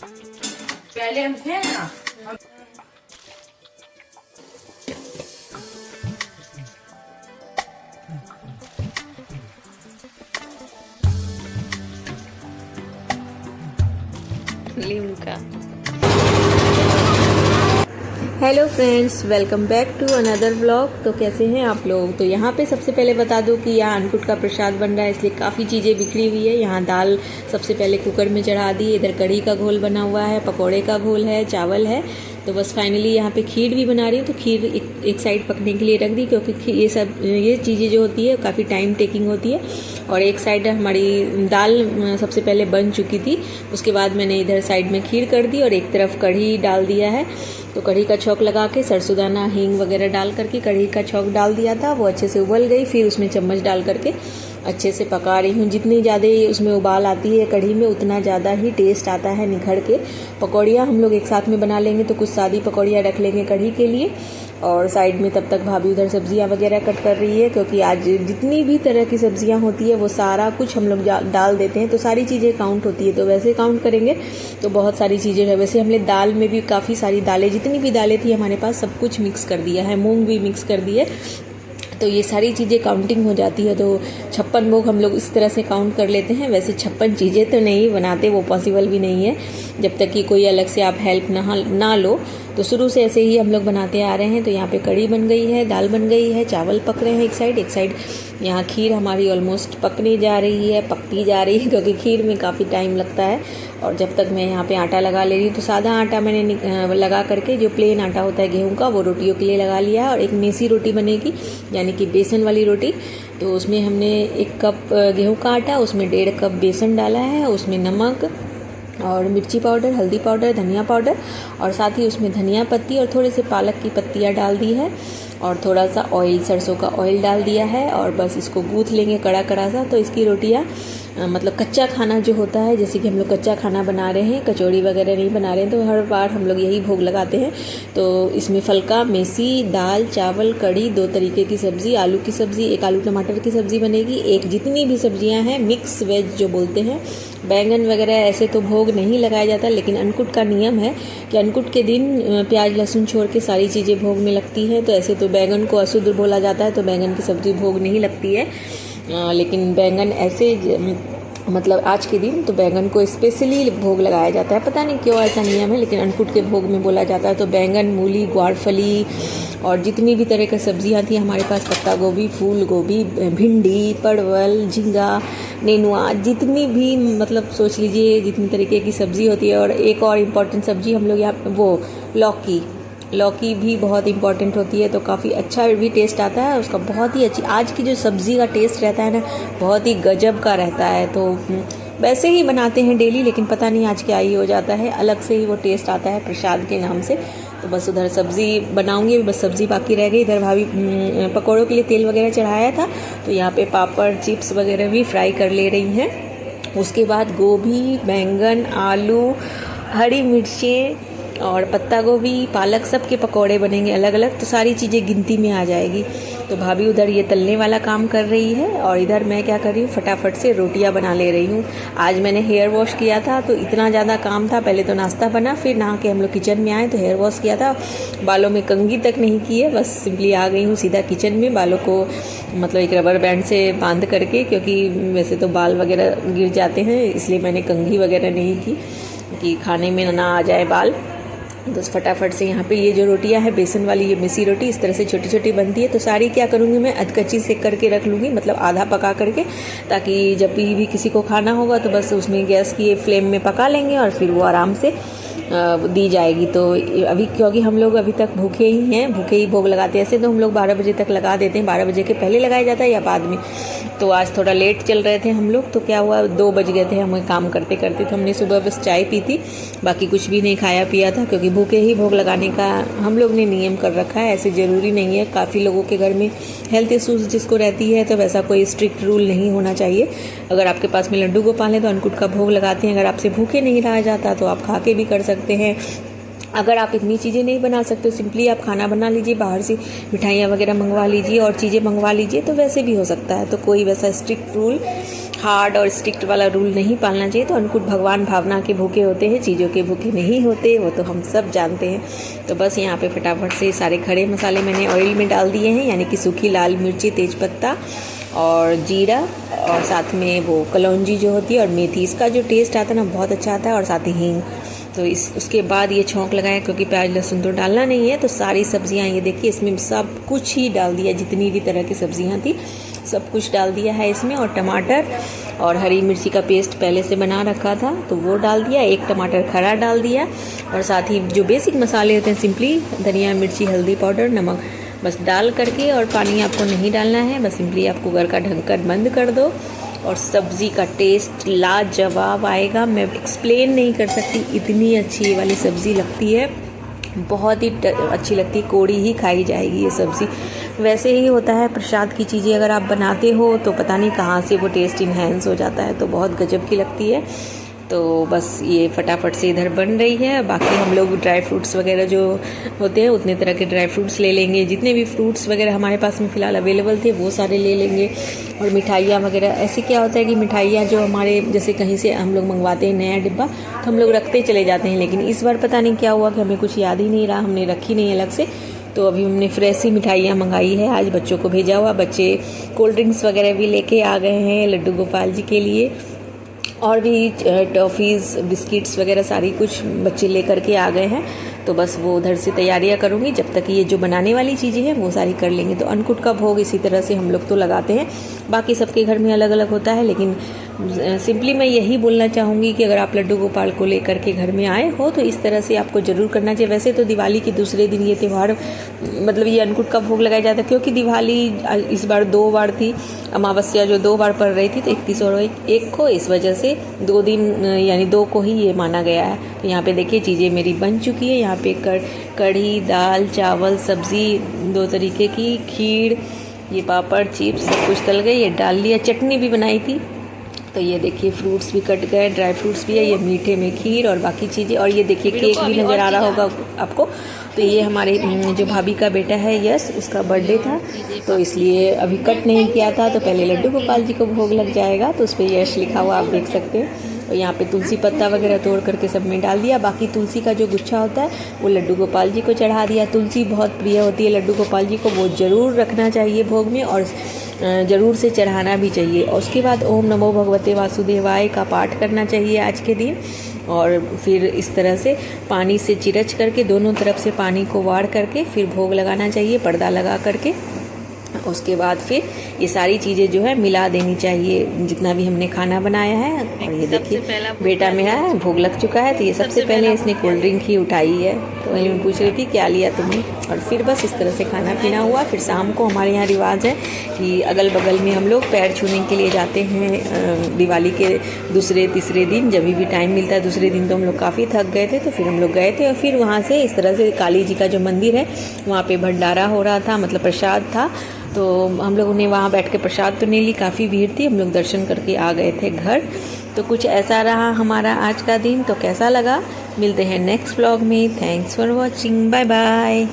पहले हम थे ना Limca. Hello friends, welcome back to another vlog. तो कैसे हैं आप लोग। तो यहाँ पे सबसे पहले बता दूं कि यहाँ अन्नकूट का प्रसाद बन रहा है, इसलिए काफ़ी चीज़ें बिखरी हुई है। यहाँ दाल सबसे पहले कुकर में चढ़ा दी, इधर कढ़ी का घोल बना हुआ है, पकोड़े का घोल है, चावल है। तो बस फाइनली यहाँ पे खीर भी बना रही हूँ। तो खीर एक साइड पकने के लिए रख दी, क्योंकि ये चीज़ें जो होती है काफ़ी टाइम टेकिंग होती है। और एक साइड हमारी दाल सबसे पहले बन चुकी थी, उसके बाद मैंने इधर साइड में खीर कर दी और एक तरफ कढ़ी डाल दिया है। तो कढ़ी का छौंक लगा के सरसों दाना हींग वगैरह डाल करके कढ़ी का छौंक डाल दिया था, वो अच्छे से उबल गई। फिर उसमें चम्मच डाल करके अच्छे से पका रही हूँ। जितनी ज़्यादा उसमें उबाल आती है कढ़ी में, उतना ज़्यादा ही टेस्ट आता है निखर के। पकौड़ियाँ हम लोग एक साथ में बना लेंगे, तो कुछ सादी पकौड़ियाँ रख लेंगे कढ़ी के लिए। और साइड में तब तक भाभी उधर सब्जियां वगैरह कट कर रही है, क्योंकि आज जितनी भी तरह की सब्जियां होती है वो सारा कुछ हम लोग डाल देते हैं, तो सारी चीज़ें काउंट होती है। तो वैसे काउंट करेंगे तो बहुत सारी चीज़ें है। वैसे हमने दाल में भी काफ़ी सारी दालें, जितनी भी दालें थी हमारे पास, सब कुछ मिक्स कर दिया है, मूंग भी मिक्स कर दिए। तो ये सारी चीज़ें काउंटिंग हो जाती है। तो 56 भोग हम लोग इस तरह से काउंट कर लेते हैं। वैसे 56 चीज़ें तो नहीं बनाते, वो पॉसिबल भी नहीं है जब तक कि कोई अलग से आप हेल्प ना लो। तो शुरू से ऐसे ही हम लोग बनाते आ रहे हैं। तो यहाँ पे कढ़ी बन गई है, दाल बन गई है, चावल पक रहे हैं एक साइड यहाँ खीर हमारी ऑलमोस्ट पकने जा रही है, पकती जा रही है, क्योंकि खीर में काफ़ी टाइम लगता है। और जब तक मैं यहाँ पे आटा लगा ले रही हूँ, तो सादा आटा मैंने लगा करके, जो प्लेन आटा होता है गेहूं का, वो रोटियों के लिए लगा लिया है। और एक मेसी रोटी बनेगी, यानी कि बेसन वाली रोटी। तो उसमें हमने 1 कप गेहूं का आटा, उसमें 1.5 कप बेसन डाला है, उसमें नमक और मिर्ची पाउडर, हल्दी पाउडर, धनिया पाउडर, और साथ ही उसमें धनिया पत्ती और थोड़े से पालक की पत्तियाँ डाल दी है। और थोड़ा सा ऑयल, सरसों का ऑयल डाल दिया है। और बस इसको गूँथ लेंगे कड़ा कड़ा सा। तो इसकी रोटियाँ मतलब कच्चा खाना जो होता है, जैसे कि हम लोग कच्चा खाना बना रहे हैं, कचौड़ी वगैरह नहीं बना रहे हैं, तो हर बार हम लोग यही भोग लगाते हैं। तो इसमें फलका, मेसी, दाल, चावल, कढ़ी, 2 तरीके की सब्ज़ी, आलू की सब्ज़ी, एक आलू टमाटर की सब्ज़ी बनेगी, एक जितनी भी सब्जियां हैं मिक्स वेज जो बोलते हैं, बैंगन वगैरह ऐसे तो भोग नहीं लगाया जाता। लेकिन अन्नकूट का नियम है कि अन्नकूट के दिन प्याज लहसुन छोड़ के सारी चीज़ें भोग में लगती हैं। तो ऐसे तो बैंगन को अशुद्ध बोला जाता है, तो बैंगन की सब्ज़ी भोग नहीं लगती है। लेकिन बैंगन ऐसे मतलब आज के दिन तो बैंगन को स्पेशली भोग लगाया जाता है। पता नहीं क्यों ऐसा नियम है, लेकिन अन्नकूट के भोग में बोला जाता है। तो बैंगन, मूली, ग्वारफली और जितनी भी तरह की सब्जियां थी हमारे पास, पत्ता गोभी, फूल गोभी, भिंडी, परवल, झींगा, नेनुआ, जितनी भी मतलब सोच लीजिए जितनी तरीके की सब्ज़ी होती है। और एक और इम्पॉर्टेंट सब्ज़ी हम लोग यहाँ, वो लौकी भी बहुत इंपॉर्टेंट होती है। तो काफ़ी अच्छा भी टेस्ट आता है उसका, बहुत ही अच्छी। आज की जो सब्ज़ी का टेस्ट रहता है ना, बहुत ही गजब का रहता है। तो वैसे ही बनाते हैं डेली, लेकिन पता नहीं आज क्या ही हो जाता है, अलग से ही वो टेस्ट आता है प्रसाद के नाम से। तो बस उधर सब्ज़ी बनाऊंगी, बस सब्ज़ी बाकी रह गई। इधर भाभी पकौड़ों के लिए तेल वगैरह चढ़ाया था, तो यहाँ पे पापड़, चिप्स वगैरह भी फ्राई कर ले रही हैं। उसके बाद गोभी, बैंगन, आलू, हरी मिर्चें और पत्ता गोभी, पालक, सब के पकौड़े बनेंगे अलग अलग। तो सारी चीज़ें गिनती में आ जाएगी। तो भाभी उधर ये तलने वाला काम कर रही है, और इधर मैं क्या कर रही हूँ, फटाफट से रोटियां बना ले रही हूँ। आज मैंने हेयर वॉश किया था, तो इतना ज़्यादा काम था। पहले तो नाश्ता बना, फिर नहा के हम लोग किचन में आए तो हेयर वॉश किया था। बालों में कंघी तक नहीं की है, बस सिंपली आ गई हूँ सीधा किचन में, बालों को मतलब एक रबर बैंड से बांध करके, क्योंकि वैसे तो बाल वगैरह गिर जाते हैं, इसलिए मैंने कंघी वगैरह नहीं की कि खाने में ना आ जाए बाल। तो फटाफट से यहाँ पे ये जो रोटियाँ है बेसन वाली, ये मिसी रोटी इस तरह से छोटी छोटी बनती है। तो सारी क्या करूँगी मैं, अधकच्ची सेक करके रख लूँगी, मतलब आधा पका करके, ताकि जब भी किसी को खाना होगा तो बस उसमें गैस की फ्लेम में पका लेंगे और फिर वो आराम से दी जाएगी। तो अभी क्योंकि हम लोग अभी तक भूखे ही हैं, भूखे ही भोग लगाते हैं। ऐसे तो हम लोग 12 बजे तक लगा देते हैं, 12 बजे के पहले लगाया जाता है या बाद में। तो आज थोड़ा लेट चल रहे थे हम लोग, तो क्या हुआ, 2 बज गए थे हमें काम करते करते। तो हमने सुबह बस चाय पी थी, बाकी कुछ भी नहीं खाया पिया था, क्योंकि भूखे ही भोग लगाने का हम लोग ने नियम कर रखा है। ऐसे ज़रूरी नहीं है, काफ़ी लोगों के घर में हेल्थ इशूज़ जिसको रहती है, तो वैसा कोई स्ट्रिक्ट रूल नहीं होना चाहिए। अगर आपके पास में लड्डू गोपाल है तो अन्नकूट का भोग लगाते हैं। अगर आपसे भूखे नहीं रहा जाता तो आप खा के भी कर सकते हैं। अगर आप इतनी चीज़ें नहीं बना सकते, सिंपली आप खाना बना लीजिए, बाहर से मिठाइयाँ वगैरह मंगवा लीजिए और चीज़ें मंगवा लीजिए, तो वैसे भी हो सकता है। तो कोई वैसा स्ट्रिक्ट रूल हार्ड और स्ट्रिक्ट वाला रूल नहीं पालना चाहिए। तो अन्नकूट भगवान भावना के भूखे होते हैं, चीज़ों के भूखे नहीं होते, वो तो हम सब जानते हैं। तो बस यहाँ पे फटाफट से सारे खड़े मसाले मैंने ऑयल में डाल दिए हैं, यानी कि सूखी लाल मिर्ची, तेज़पत्ता और जीरा, और साथ में वो कलौंजी जो होती है और मेथी। इसका जो टेस्ट आता है ना बहुत अच्छा आता है, और साथ ही हींग। तो उसके बाद ये छौंक लगाया, क्योंकि प्याज लहसुन तो डालना नहीं है। तो सारी सब्जियां ये देखिए इसमें सब कुछ ही डाल दिया, जितनी भी तरह की सब्जियां थी सब कुछ डाल दिया है इसमें। और टमाटर और हरी मिर्ची का पेस्ट पहले से बना रखा था तो वो डाल दिया, एक टमाटर खरा डाल दिया, और साथ ही जो बेसिक मसाले होते हैं सिंपली धनिया, मिर्ची, हल्दी पाउडर, नमक, बस डाल करके। और पानी आपको नहीं डालना है, बस सिंपली आप कुकर का ढक्कन बंद कर दो, और सब्ज़ी का टेस्ट लाजवाब आएगा। मैं एक्सप्लेन नहीं कर सकती, इतनी अच्छी ये वाली सब्ज़ी लगती है, बहुत ही अच्छी लगती है। कोड़ी ही खाई जाएगी ये सब्ज़ी। वैसे ही होता है प्रसाद की चीज़ें अगर आप बनाते हो तो पता नहीं कहाँ से वो टेस्ट इन्हेंस हो जाता है, तो बहुत गजब की लगती है। तो बस ये फटाफट से इधर बन रही है। बाकी हम लोग ड्राई फ्रूट्स वगैरह जो होते हैं उतने तरह के ड्राई फ्रूट्स ले लेंगे, जितने भी फ्रूट्स वगैरह हमारे पास में फ़िलहाल अवेलेबल थे वो सारे ले लेंगे। और मिठाइयाँ वगैरह, ऐसे क्या होता है कि मिठाइयाँ जो हमारे जैसे कहीं से हम लोग मंगवाते हैं नया डिब्बा, तो हम लोग रखते चले जाते हैं, लेकिन इस बार पता नहीं क्या हुआ कि हमें कुछ याद ही नहीं रहा, हमने रखी नहीं अलग से। तो अभी हमने फ्रेश ही मिठाइयाँ मंगाई है, आज बच्चों को भेजा हुआ। बच्चे कोल्ड ड्रिंक्स वगैरह भी लेके आ गए हैं लड्डू गोपाल जी के लिए, और भी टॉफ़ीज़, बिस्किट्स वगैरह सारी कुछ बच्चे लेकर के आ गए हैं। तो बस वो उधर से तैयारियां करूँगी, जब तक ये जो बनाने वाली चीज़ें हैं वो सारी कर लेंगे। तो अन्नकूट का भोग इसी तरह से हम लोग तो लगाते हैं, बाकी सबके घर में अलग अलग होता है, लेकिन सिंपली मैं यही बोलना चाहूँगी कि अगर आप लड्डू गोपाल को लेकर के घर में आए हो तो इस तरह से आपको ज़रूर करना चाहिए। वैसे तो दिवाली के दूसरे दिन ये त्यौहार, मतलब ये अन्नकूट का भोग लगाया जाता है, क्योंकि दिवाली इस बार 2 बार थी, अमावस्या जो 2 बार पड़ रही थी, तो 31 और 1 को, इस वजह से 2 दिन यानी 2 को ही ये माना गया है। तो यहाँ पे देखिए चीज़ें मेरी बन चुकी है। यहाँ पे कढ़ी, दाल, चावल, सब्ज़ी 2 तरीके की, खीर, ये पापड़, चिप्स सब कुछ तल गए, ये डाल लिया, चटनी भी बनाई थी। तो ये देखिए फ्रूट्स भी कट गए, ड्राई फ्रूट्स भी है, ये मीठे में खीर और बाकी चीज़ें, और ये देखिए केक भी नज़र आ रहा होगा आपको। तो ये हमारे जो भाभी का बेटा है यश, उसका बर्थडे था, तो इसलिए अभी कट नहीं किया था, तो पहले लड्डू गोपाल जी को भोग लग जाएगा। तो उस पर यश लिखा हुआ आप देख सकते हैं। और यहाँ पे तुलसी पत्ता वगैरह तोड़ करके सब में डाल दिया। बाकी तुलसी का जो गुच्छा होता है वो लड्डू गोपाल जी को चढ़ा दिया। तुलसी बहुत प्रिय होती है लड्डू गोपाल जी को, वो ज़रूर रखना चाहिए भोग में, और ज़रूर से चढ़ाना भी चाहिए। और उसके बाद ओम नमो भगवते वासुदेवाय का पाठ करना चाहिए आज के दिन। और फिर इस तरह से पानी से चिरच करके दोनों तरफ से पानी को वाड़ करके फिर भोग लगाना चाहिए, पर्दा लगा करके। उसके बाद फिर ये सारी चीज़ें जो है मिला देनी चाहिए, जितना भी हमने खाना बनाया है। और ये देखिए बेटा मेरा है भोग लग चुका है, तो ये सबसे पहले इसने कोल्ड ड्रिंक ही उठाई है। तो वही मैं पूछ रही थी क्या लिया तुमने, और फिर बस इस तरह से खाना पीना हुआ। फिर शाम को हमारे यहाँ रिवाज है कि अगल बगल में हम लोग पैर छूने के लिए जाते हैं। दिवाली के दूसरे तीसरे दिन जब भी टाइम मिलता है, दूसरे दिन तो हम लोग काफ़ी थक गए थे, तो फिर हम लोग गए थे। और फिर वहाँ से इस तरह से काली जी का जो मंदिर है वहाँ पे भंडारा हो रहा था, मतलब प्रसाद था। तो हम लोगों ने वहाँ बैठ के प्रसाद तो नहीं ली, काफ़ी भीड़ थी, हम लोग दर्शन करके आ गए थे घर। तो कुछ ऐसा रहा हमारा आज का दिन। तो कैसा लगा, मिलते हैं नेक्स्ट व्लॉग में। Thanks for watching, bye bye.